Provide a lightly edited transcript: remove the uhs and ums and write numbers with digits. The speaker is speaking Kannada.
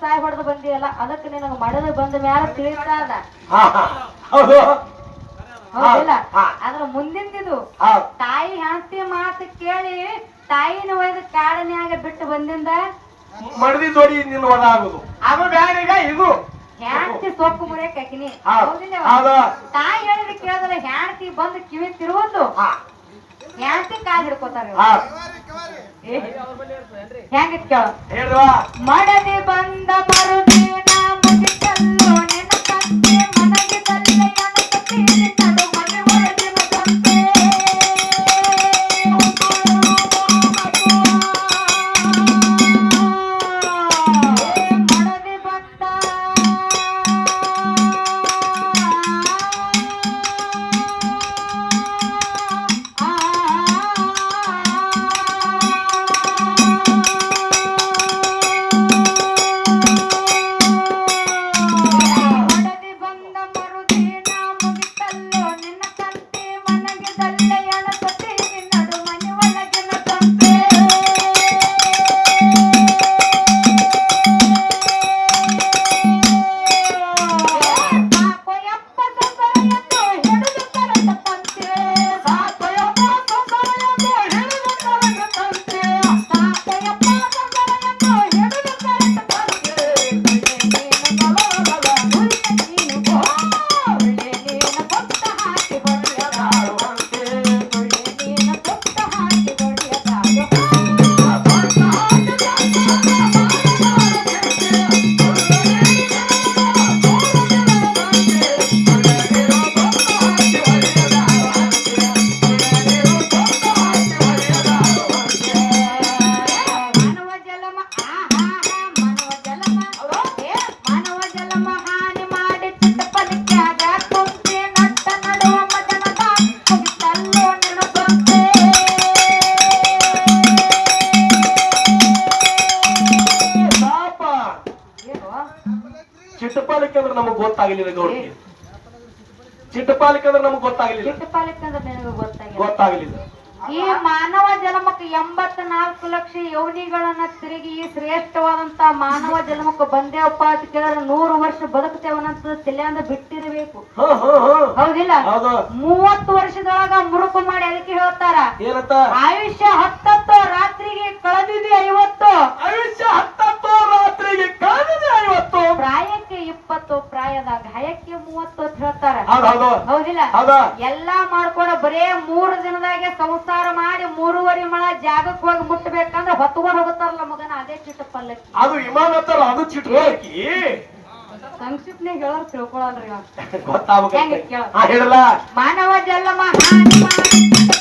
ಸಾಯ್ ಹೊಡೆದು ಬಂದಿಯಲ್ಲ ಅದಕ್ಕೆ ನಿನಗೆ ಮಡದು ಬಂದ ಮ್ಯಾಲ ತಿಳಿತಾದ ಹೌದಿಲ್ಲ. ಅದ್ರ ಮುಂದಿಂದಿದು ತಾಯಿ ಹೆಂಡತಿ ಮಾತು ಕೇಳಿ ತಾಯಿನ ಒಯ್ದು ಕಾಡನ್ಯಾಗ ಬಿಟ್ಟು ಬಂದಿಂದ ಮಡದಿ ಜೋಡಿ ನಿನ್ನ ಒದಾಗುದು ಅದು ಬ್ಯಾಡೀಗ ಇದು ಹೆಂಡತಿ ಸೊಪ್ಪು ಮುರಿಯಕ್ ಹಾಕಿನಿ ಹೌದಿಲ್ಲ. ತಾಯಿ ಹೇಳಿದ ಕೇಳಿದ್ರೆ ಹೆಂಡತಿ ಬಂದು ಕಿವಿ ತಿರುವುದು ಹೆಂಡತಿ ಕಾಲ್ ಹಿಡ್ಕೋತಾರ. ಹೆಂಗಿತ್ ಕೇಳ ಮಡದಿ ಬಂದ ಮರುದಿನ ಮುಗಿತಲ್ಲೋ ನಿನ್ನ ಕತ್ತೆ ಮನಗಿದಲ್ಲೇ ಅಣಕತೀರಿ ನಡು ಮನೆ ಒಳಗಿನ ತಂದೆ ಮಡದಿ ಬಂದ ಚಿಟ್ಟಪಾಲಿಕೆ ಅಂದ್ರೆ ನಮಗ್ ಗೊತ್ತಾಗಲಿಲ್ಲ ಗೌರಿ. ಚಿಟ್ಟಪಾಲಿಕೆ ಅಂದ್ರೆ ನಮಗ್ ಗೊತ್ತಾಗಲಿಲ್ಲ. ಗೊತ್ತಾಗಲಿಲ್ಲ. ಈ ಮಾನವ ಜನ್ಮಕ್ಕೆ 84 ಲಕ್ಷ ಯೋನಿಗಳನ್ನ ತಿರುಗಿ ಈ ಶ್ರೇಷ್ಠವಾದಂತ ಮಾನವ ಜನ್ಮಕ್ಕೆ ಬಂದೇವಪ್ಪ ಅಂತ ಕೇಳಿದ್ರೆ 100 ವರ್ಷ ಬದುಕ್ತೇವನಂತ ತಲೆಯಿಂದ ಬಿಟ್ಟಿರಬೇಕು. ಹೌದಿಲ್ಲ. 30 ವರ್ಷದೊಳಗ ಮುರುಕು ಮಾಡಿ ಅದಕ್ಕೆ ಹೇಳ್ತಾರ ಆಯುಷ್ಯ 10 ರಾತ್ರಿಗೆ ಕಳೆದಿದೆ 50. ಆಯುಷ್ಯ 10 ರಾತ್ರಿಗೆ ಕಳೆದಿದೆ 50. ಪ್ರಾಯಕ್ಕೆ 20 ಪ್ರಾಯದಾಗ ಹಯಕ್ಕೆ 30 ಅಂತ ಹೇಳ್ತಾರ. ಹೌದಿಲ್ಲ. ಎಲ್ಲಾ ಮಾಡ್ಕೊಂಡ ಬರೇ 3 ದಿನದಾಗೆ ಸಂಸಾರ ಮಾಡಿ 3.5 ಮಳ ಜಾಗಕ್ಕೆ ಹೋಗಿ ಮುಟ್ಟಬೇಕಂದ್ರೆ ಹೊತ್ಕೊಂಡು ಹೋಗುತ್ತಾರಲ್ಲ ಮಗನ ಅದೇ ಚಿಟ್ಟ ಪಲ್ಲಕ್ಕಿ. ಅದು ವಿಮಾನ ಅದು ಚಿಟ್ಟ ಪಲ್ಲಕ್ಕಿ ಸಂಕ್ಷಿಪ್ತನಾಗ ಹೇಳೋರು ತಿಳ್ಕೊಳಲ್ರಿ. ಗೊತ್ತಾಗ ಮಾನವ ಜನ್ಮ ಹಾನಿ ಮಾಡಿ